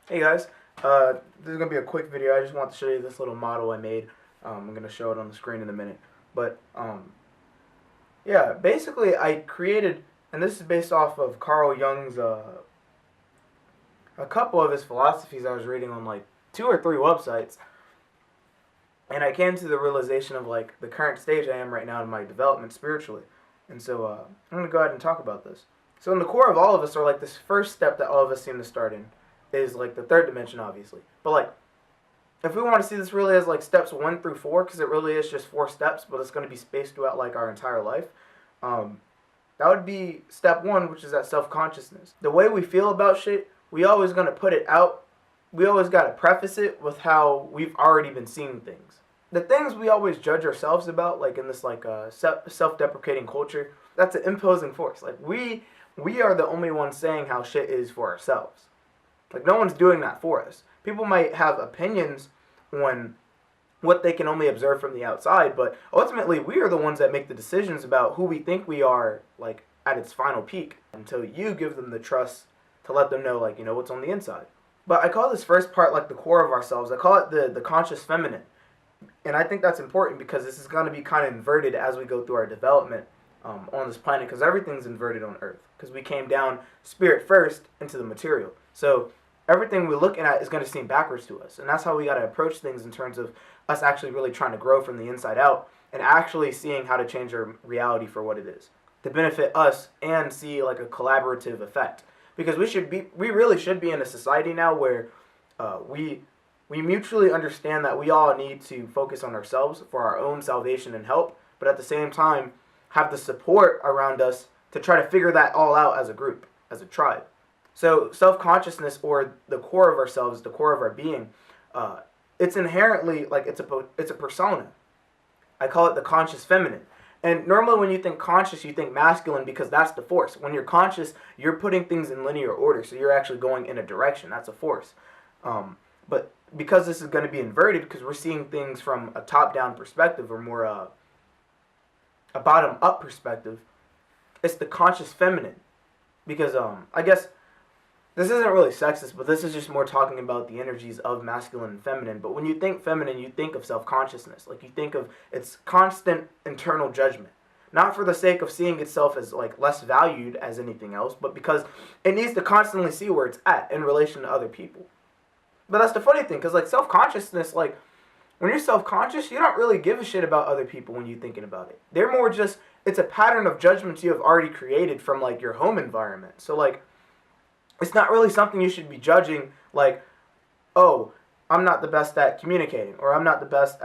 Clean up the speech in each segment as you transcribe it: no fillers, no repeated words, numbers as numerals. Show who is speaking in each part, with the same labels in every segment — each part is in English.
Speaker 1: Hey guys, this is going to be a quick video. I just want to show you this little model I made. I'm going to show it on the screen in a minute. But, yeah, basically I created, and this is based off of Carl Jung's, a couple of his philosophies I was reading on like 2 or 3 websites. And I came to the realization of like the current stage I am right now in my development spiritually. And so I'm going to go ahead and talk about this. So in the core of all of us, or like this first step that all of us seem to start in, is like the third dimension, obviously. But like, if we want to see this really as like steps 1 through 4, because it really is just 4 steps, but it's going to be spaced throughout like our entire life, that would be step 1, which is that self-consciousness. The way we feel about shit, we always going to put it out. We always got to preface it with how we've already been seeing things. The things we always judge ourselves about, like in this like self-deprecating culture, that's an imposing force. Like we are the only ones saying how shit is for ourselves. Like, no one's doing that for us. People might have opinions on what they can only observe from the outside, but ultimately, we are the ones that make the decisions about who we think we are, like, at its final peak, until you give them the trust to let them know, like, you know, what's on the inside. But I call this first part, like, the core of ourselves. I call it the conscious feminine. And I think that's important because this is going to be kind of inverted as we go through our development on this planet, because everything's inverted on Earth, because we came down spirit first into the material. So everything we're looking at is going to seem backwards to us, and that's how we got to approach things in terms of us actually really trying to grow from the inside out and actually seeing how to change our reality for what it is to benefit us and see like a collaborative effect. Because we really should be in a society now where we mutually understand that we all need to focus on ourselves for our own salvation and help, but at the same time have the support around us to try to figure that all out as a group, as a tribe. So self-consciousness, or the core of ourselves, the core of our being, it's inherently like it's a persona. I call it the conscious feminine. And normally when you think conscious, you think masculine because that's the force. When you're conscious, you're putting things in linear order, so you're actually going in a direction. That's a force. But because this is going to be inverted, because we're seeing things from a top-down perspective or more a bottom-up perspective, it's the conscious feminine. Because I guess this isn't really sexist, but this is just more talking about the energies of masculine and feminine. But when you think feminine, you think of self-consciousness. Like, you think of its constant internal judgment. Not for the sake of seeing itself as like less valued as anything else, but because it needs to constantly see where it's at in relation to other people. But that's the funny thing, because like self-consciousness, like when you're self-conscious, you don't really give a shit about other people when you're thinking about it. They're more just, it's a pattern of judgments you have already created from like your home environment. So like, it's not really something you should be judging, like, oh, I'm not the best at communicating, or I'm not the best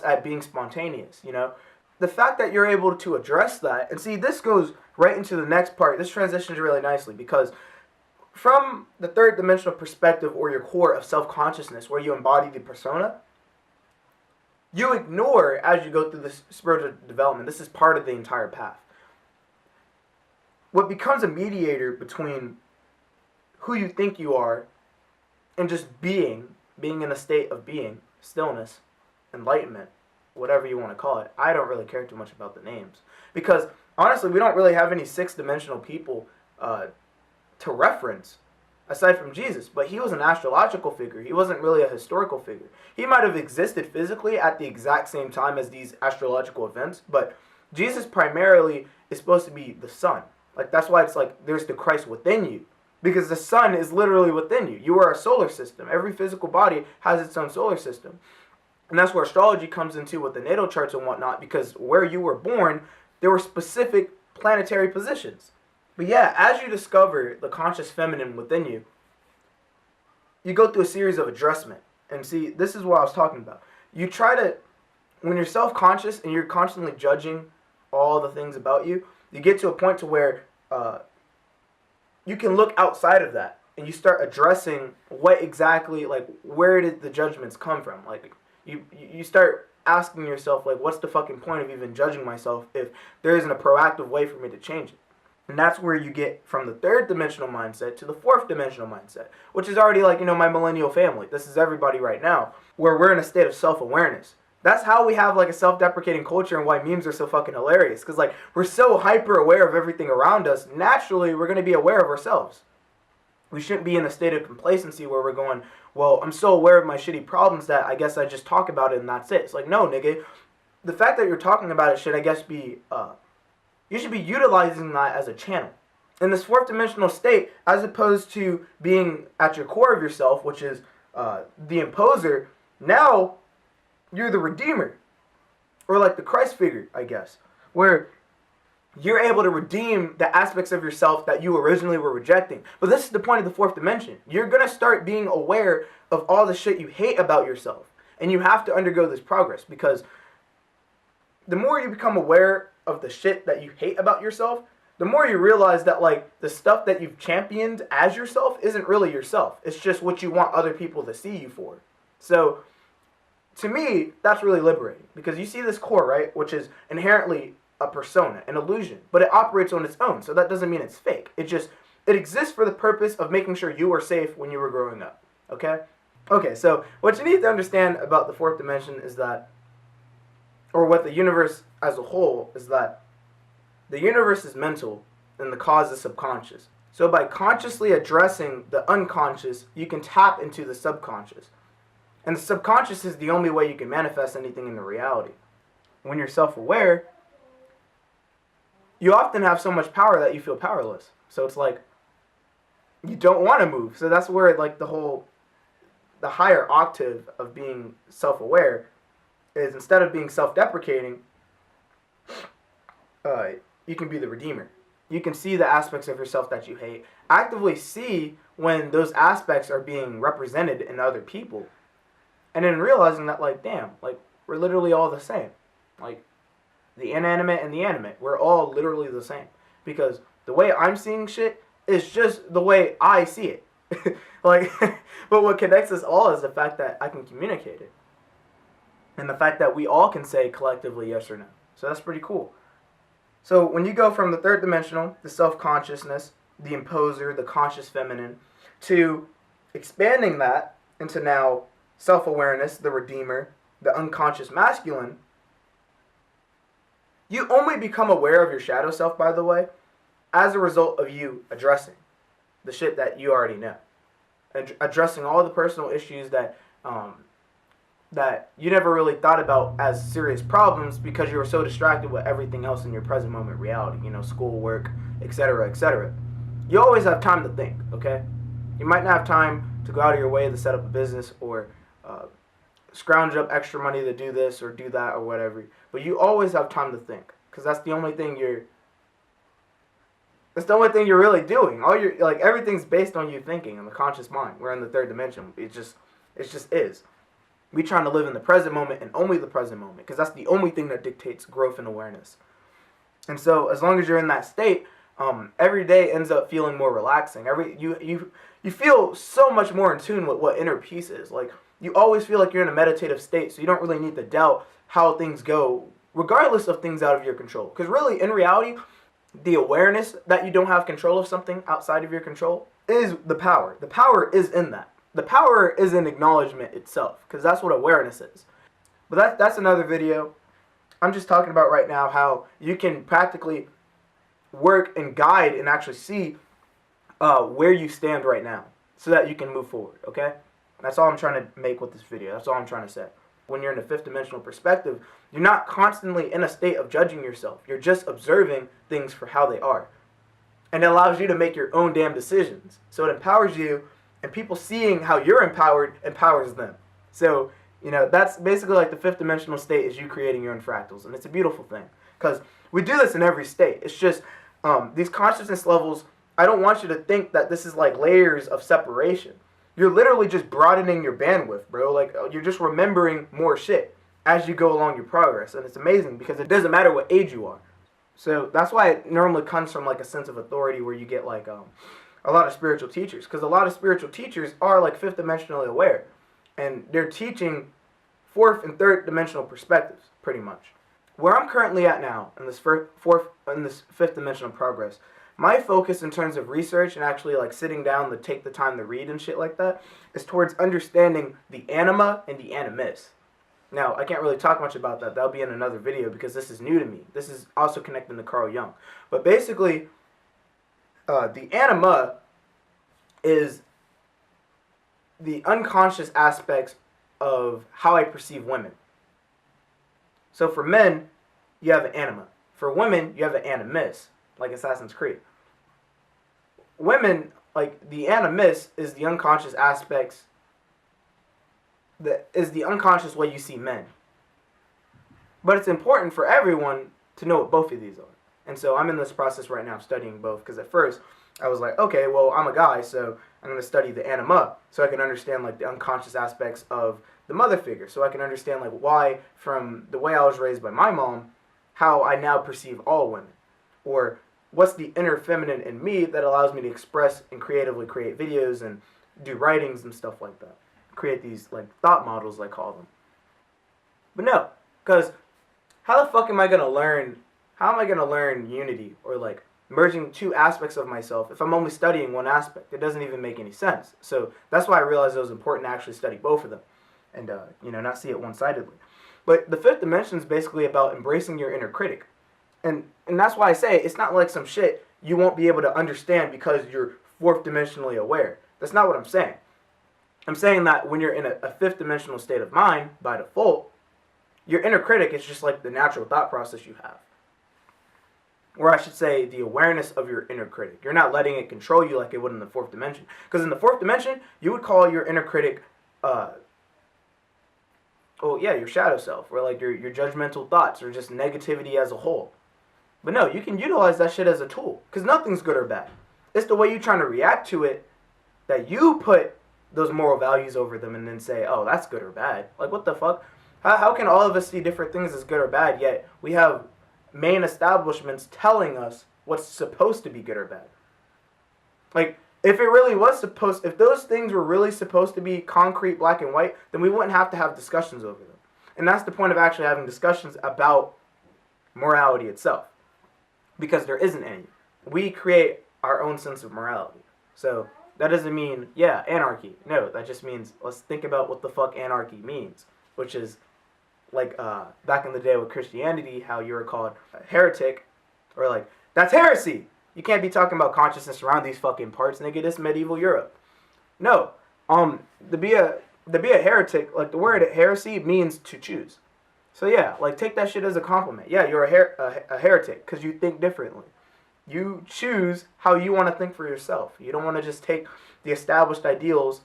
Speaker 1: at being spontaneous, you know? The fact that you're able to address that, and see, this goes right into the next part. This transitions really nicely, because from the third dimensional perspective, or your core of self-consciousness, where you embody the persona, you ignore, as you go through this spiritual development, this is part of the entire path. What becomes a mediator between who you think you are and just being in a state of being, stillness, enlightenment, whatever you want to call it. I don't really care too much about the names. Because, honestly, we don't really have any 6-dimensional people to reference, aside from Jesus. But he was an astrological figure. He wasn't really a historical figure. He might have existed physically at the exact same time as these astrological events, but Jesus primarily is supposed to be the sun. Like, that's why it's like there's the Christ within you. Because the sun is literally within you. You are a solar system. Every physical body has its own solar system. And that's where astrology comes into with the natal charts and whatnot, because where you were born, there were specific planetary positions. But yeah, as you discover the conscious feminine within you, you go through a series of adjustment. And see, this is what I was talking about. You try to, when you're self-conscious and you're constantly judging all the things about you, you get to a point to where you can look outside of that and you start addressing what exactly, like, where did the judgments come from? Like, you start asking yourself, like, what's the fucking point of even judging myself if there isn't a proactive way for me to change it? And that's where you get from the third dimensional mindset to the fourth dimensional mindset, which is already like, you know, my millennial family. This is everybody right now, where we're in a state of self-awareness. That's how we have like a self-deprecating culture, and why memes are so fucking hilarious. Because like, we're so hyper aware of everything around us, naturally we're going to be aware of ourselves. We shouldn't be in a state of complacency where we're going, well, I'm so aware of my shitty problems that I guess I just talk about it and that's it. It's like, no, nigga. The fact that you're talking about it should, I guess, be, you should be utilizing that as a channel. In this fourth dimensional state, as opposed to being at your core of yourself, which is the imposer, now you're the redeemer. Or like the Christ figure, I guess. Where you're able to redeem the aspects of yourself that you originally were rejecting. But this is the point of the fourth dimension. You're going to start being aware of all the shit you hate about yourself. And you have to undergo this progress, because the more you become aware of the shit that you hate about yourself, the more you realize that, like, the stuff that you've championed as yourself isn't really yourself. It's just what you want other people to see you for. So, to me, that's really liberating. Because you see this core, right? Which is inherently a persona, an illusion. But it operates on its own. So that doesn't mean it's fake. It exists for the purpose of making sure you are safe when you were growing up. Okay? Okay, so what you need to understand about the fourth dimension is that, or what the universe as a whole is that, the universe is mental and the cause is subconscious. So by consciously addressing the unconscious, you can tap into the subconscious. And the subconscious is the only way you can manifest anything in the reality. When you're self-aware, you often have so much power that you feel powerless. So it's like, you don't want to move. So that's where, like, the higher octave of being self-aware is, instead of being self-deprecating, you can be the redeemer. You can see the aspects of yourself that you hate. Actively see when those aspects are being represented in other people. And then realizing that, like, damn, like, we're literally all the same. Like, the inanimate and the animate, we're all literally the same. Because the way I'm seeing shit is just the way I see it. Like, but what connects us all is the fact that I can communicate it. And the fact that we all can say collectively yes or no. So that's pretty cool. So when you go from the third dimensional, the self-consciousness, the imposer, the conscious feminine, to expanding that into now self-awareness, the redeemer, the unconscious masculine, you only become aware of your shadow self, by the way, as a result of you addressing the shit that you already know. Addressing all the personal issues that you never really thought about as serious problems because you were so distracted with everything else in your present moment reality, you know, school, work, etc., etc. You always have time to think, okay? You might not have time to go out of your way to set up a business or scrounge up extra money to do this or do that or whatever, but you always have time to think, because that's the only thing you're really doing. Everything's based on you thinking in the conscious mind. We're in the third dimension. It just is. We trying to live in the present moment and only the present moment, because that's the only thing that dictates growth and awareness. And so as long as you're in that state, every day ends up feeling more relaxing. You feel so much more in tune with what inner peace is. Like, you always feel like you're in a meditative state, so you don't really need to doubt how things go, regardless of things out of your control. Because really, in reality, the awareness that you don't have control of something outside of your control is the power. The power is in that. The power is in acknowledgement itself, because that's what awareness is. But that's another video. I'm just talking about right now how you can practically work and guide and actually see where you stand right now so that you can move forward, okay? That's all I'm trying to make with this video. That's all I'm trying to say. When you're in a fifth dimensional perspective, you're not constantly in a state of judging yourself. You're just observing things for how they are. And it allows you to make your own damn decisions. So it empowers you, and people seeing how you're empowered empowers them. So, you know, that's basically like the fifth dimensional state is you creating your own fractals. And it's a beautiful thing. Because we do this in every state. It's just these consciousness levels, I don't want you to think that this is like layers of separation. You're literally just broadening your bandwidth, bro. Like, you're just remembering more shit as you go along your progress. And it's amazing because it doesn't matter what age you are. So that's why it normally comes from like a sense of authority where you get like a lot of spiritual teachers. Because a lot of spiritual teachers are like fifth dimensionally aware. And they're teaching fourth and third dimensional perspectives, pretty much. Where I'm currently at now in this fifth dimensional progress, my focus in terms of research and actually like sitting down to take the time to read and shit like that is towards understanding the anima and the animus. Now, I can't really talk much about that. That'll be in another video because this is new to me. This is also connecting to Carl Jung. But basically, the anima is the unconscious aspects of how I perceive women. So for men, you have an anima. For women, you have an animus, like Assassin's Creed. Women, like the animus is the unconscious aspects, that is the unconscious way you see men. But it's important for everyone to know what both of these are. And so I'm in this process right now of studying both, because at first I was like, okay, well, I'm a guy, so I'm going to study the anima so I can understand like the unconscious aspects of the mother figure, so I can understand like why, from the way I was raised by my mom, how I now perceive all women, or what's the inner feminine in me that allows me to express and creatively create videos and do writings and stuff like that, create these like thought models, I call them. But no, because how the fuck am I going to learn, how am I going to learn unity or like merging two aspects of myself if I'm only studying one aspect? It doesn't even make any sense. So that's why I realized it was important to actually study both of them and, not see it one-sidedly. But the fifth dimension is basically about embracing your inner critic. And that's why I say it's not like some shit you won't be able to understand because you're fourth dimensionally aware. That's not what I'm saying. I'm saying that when you're in a fifth dimensional state of mind, by default, your inner critic is just like the natural thought process you have. Or I should say the awareness of your inner critic. You're not letting it control you like it would in the fourth dimension. Because in the fourth dimension, you would call your inner critic, your shadow self, or like your judgmental thoughts, or just negativity as a whole. But no, you can utilize that shit as a tool, because nothing's good or bad. It's the way you're trying to react to it that you put those moral values over them and then say, oh, that's good or bad. Like, what the fuck? How can all of us see different things as good or bad, yet we have main establishments telling us what's supposed to be good or bad? Like, if it really was if those things were really supposed to be concrete, black and white, then we wouldn't have to have discussions over them. And that's the point of actually having discussions about morality itself. Because there isn't any. We create our own sense of morality. So that doesn't mean, anarchy. No, that just means let's think about what the fuck anarchy means. Which is like back in the day with Christianity, how you were called a heretic, or like, that's heresy. You can't be talking about consciousness around these fucking parts, nigga. This medieval Europe. No, to be a heretic, like the word heresy means to choose. So yeah, like take that shit as a compliment. Yeah, you're a heretic because you think differently. You choose how you want to think for yourself. You don't want to just take the established ideals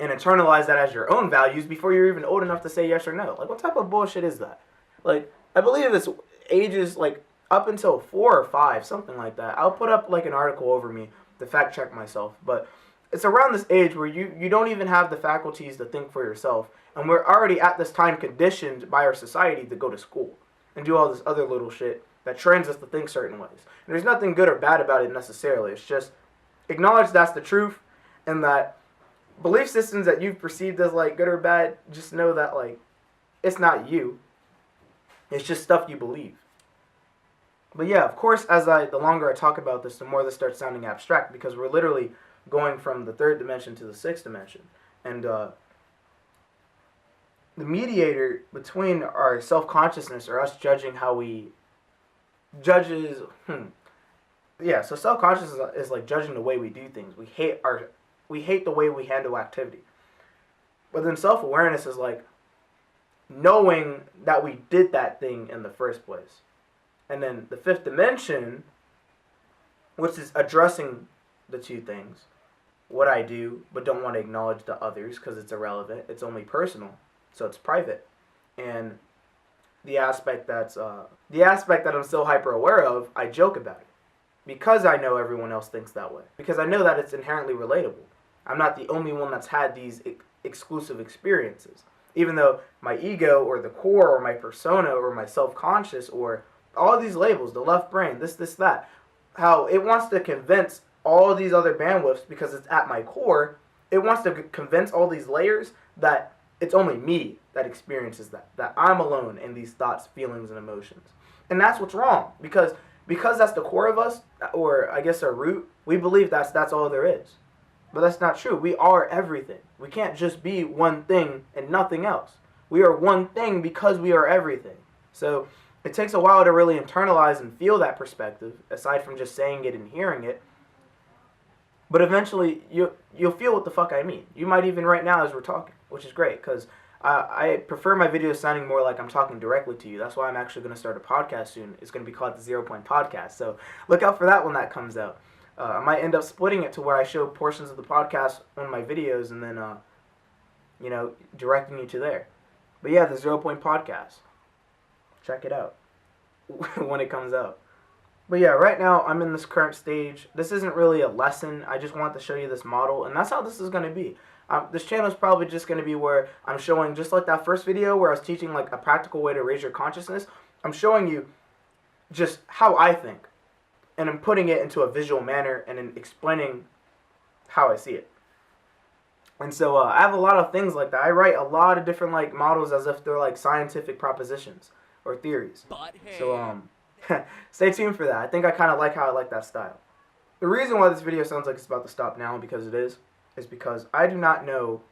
Speaker 1: and internalize that as your own values before you're even old enough to say yes or no. Like, what type of bullshit is that? Like, I believe it's ages, like, up until 4 or 5, something like that. I'll put up, like, an article over me to fact check myself. But it's around this age where you don't even have the faculties to think for yourself. And we're already at this time conditioned by our society to go to school and do all this other little shit that trains us to think certain ways. And there's nothing good or bad about it necessarily. It's just acknowledge that's the truth, and that belief systems that you've perceived as like good or bad, just know that like it's not you. It's just stuff you believe. But yeah, of course, the longer I talk about this, the more this starts sounding abstract, because we're literally going from the third dimension to the sixth dimension. And the mediator between our self-consciousness, or us judging how we judges yeah, so self-consciousness is like judging the way we do things. We hate the way we handle activity. But then self-awareness is like knowing that we did that thing in the first place. And then the fifth dimension, which is addressing the two things. What I do, but don't want to acknowledge the others because it's irrelevant. It's only personal, so it's private. And the aspect that I'm still hyper aware of, I joke about it. Because I know everyone else thinks that way. Because I know that it's inherently relatable. I'm not the only one that's had these exclusive experiences. Even though my ego, or the core, or my persona, or my self-conscious, or all these labels, the left brain, this, that, how it wants to convince all these other bandwidths, because it's at my core, it wants to convince all these layers that it's only me that experiences that I'm alone in these thoughts, feelings, and emotions. And that's what's wrong, because that's the core of us, or I guess our root, we believe that's all there is. But that's not true. We are everything. We can't just be one thing and nothing else. We are one thing because we are everything. So it takes a while to really internalize and feel that perspective, aside from just saying it and hearing it. But eventually, you'll feel what the fuck I mean. You might even right now as we're talking, which is great, because I prefer my videos sounding more like I'm talking directly to you. That's why I'm actually going to start a podcast soon. It's going to be called the 0 Point Podcast. So look out for that when that comes out. I might end up splitting it to where I show portions of the podcast on my videos and then, directing you to there. But yeah, the 0 Point Podcast. Check it out when it comes out. But yeah, right now I'm in this current stage. This isn't really a lesson. I just want to show you this model, and that's how this is going to be. This channel is probably just going to be where I'm showing, just like that first video where I was teaching like a practical way to raise your consciousness, I'm showing you just how I think. And I'm putting it into a visual manner and then explaining how I see it. And so I have a lot of things like that. I write a lot of different like models as if they're like scientific propositions or theories. So stay tuned for that. I think I kind of like how I like that style. The reason why this video sounds like it's about to stop now, because it is because I do not know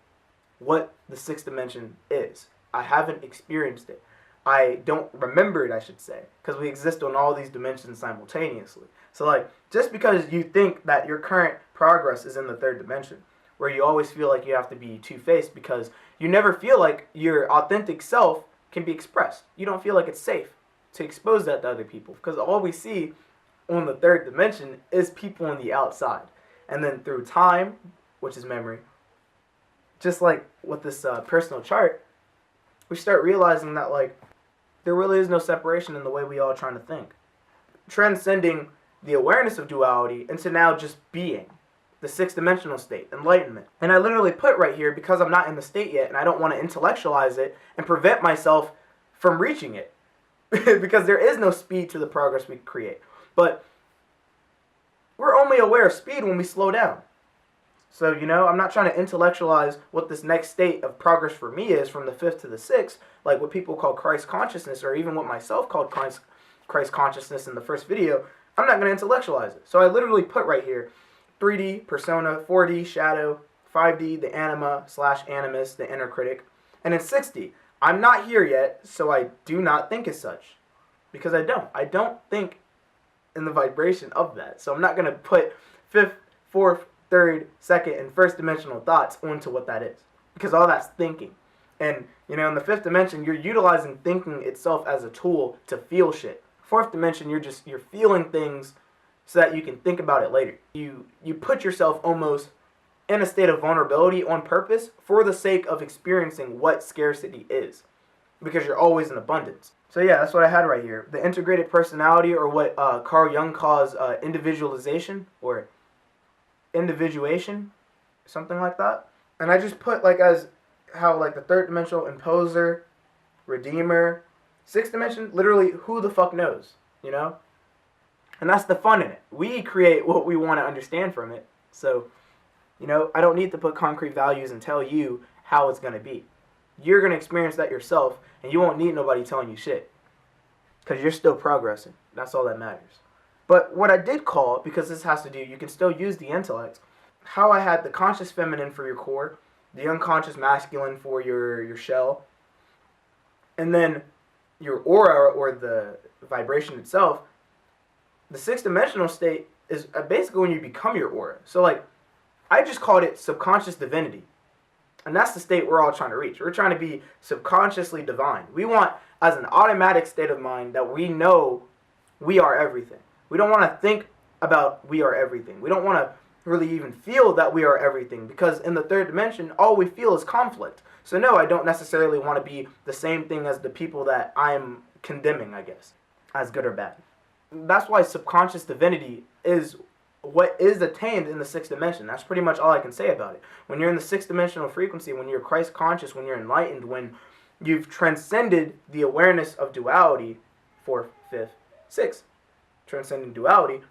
Speaker 1: what the sixth dimension is. I haven't experienced it. I don't remember it, I should say, because we exist on all these dimensions simultaneously. So like, just because you think that your current progress is in the third dimension, where you always feel like you have to be two-faced because you never feel like your authentic self can be expressed. You don't feel like it's safe to expose that to other people, because all we see on the third dimension is people on the outside. And then through time, which is memory, just like with this personal chart, we start realizing that like there really is no separation in the way we all trying to think. Transcending the awareness of duality into now just being, the sixth dimensional state, enlightenment. And I literally put right here, because I'm not in the state yet and I don't want to intellectualize it and prevent myself from reaching it. Because there is no speed to the progress we create. But we're only aware of speed when we slow down. So, I'm not trying to intellectualize what this next state of progress for me is from the fifth to the sixth, like what people call Christ consciousness, or even what myself called Christ consciousness in the first video. I'm not going to intellectualize it. So I literally put right here 3D, persona, 4D, shadow, 5D, the anima / animus, the inner critic, and then 6D. I'm not here yet, so I do not think as such, because I don't. I don't think in the vibration of that. So I'm not going to put fifth, fourth, third, second, and first dimensional thoughts onto what that is, because all that's thinking. And, in the fifth dimension, you're utilizing thinking itself as a tool to feel shit. Fourth dimension, you're feeling things so that you can think about it later. You put yourself almost in a state of vulnerability on purpose for the sake of experiencing what scarcity is, because you're always in abundance. So yeah, that's what I had right here. The integrated personality, or what Carl Jung calls individualization or individuation, something like that. And I just put like as how like the third dimensional imposer, redeemer, sixth dimension, literally who the fuck knows, And that's the fun in it. We create what we want to understand from it. So, I don't need to put concrete values and tell you how it's going to be. You're going to experience that yourself, and you won't need nobody telling you shit, because you're still progressing. That's all that matters. But what I did call, because this has to do, you can still use the intellect, how I had the conscious feminine for your core, the unconscious masculine for your shell, and then your aura, or the vibration itself. The sixth dimensional state is basically when you become your aura. So like, I just called it subconscious divinity. And that's the state we're all trying to reach. We're trying to be subconsciously divine. We want, as an automatic state of mind, that we know we are everything. We don't want to think about we are everything. We don't want to really even feel that we are everything, because in the third dimension, all we feel is conflict. So no, I don't necessarily want to be the same thing as the people that I'm condemning, I guess, as good or bad. That's why subconscious divinity is what is attained in the sixth dimension. That's pretty much all I can say about it. When you're in the sixth dimensional frequency, when you're Christ conscious, when you're enlightened, when you've transcended the awareness of duality, fourth, fifth, sixth, transcending duality,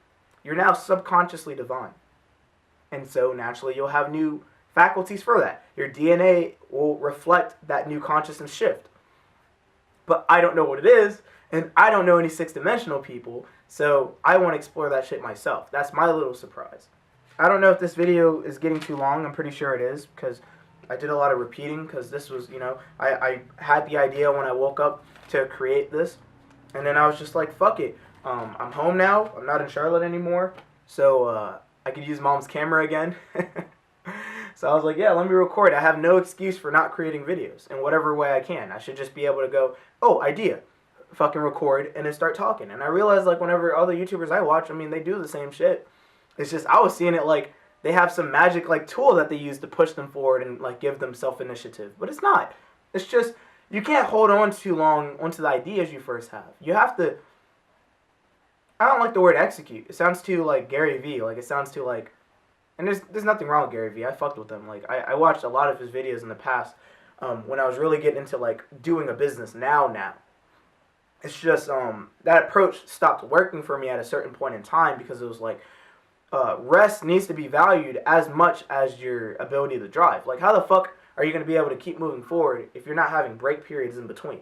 Speaker 1: you're now subconsciously divine. And so naturally you'll have new faculties for that. Your DNA will reflect that new consciousness shift. But I don't know what it is, and I don't know any sixth dimensional people, so I want to explore that shit myself. That's my little surprise. I don't know if this video is getting too long. I'm pretty sure it is, because I did a lot of repeating, because this was, I had the idea when I woke up to create this, and then I was just like, fuck it. I'm home now. I'm not in Charlotte anymore, so I could use mom's camera again. So I was like, yeah, let me record. I have no excuse for not creating videos in whatever way I can. I should just be able to go, oh, idea, fucking record, and then start talking. And I realized, like, whenever other YouTubers I watch, I mean, they do the same shit. It's just, I was seeing it like they have some magic, like, tool that they use to push them forward and, like, give them self-initiative. But it's not. It's just, you can't hold on too long onto the ideas you first have. You have to, I don't like the word execute. It sounds too, like, Gary Vee. Like, it sounds too, like, and there's nothing wrong with Gary Vee. I fucked with him. Like, I watched a lot of his videos in the past when I was really getting into, like, doing a business now. It's just, that approach stopped working for me at a certain point in time because it was like, rest needs to be valued as much as your ability to drive. Like, how the fuck are you going to be able to keep moving forward if you're not having break periods in between?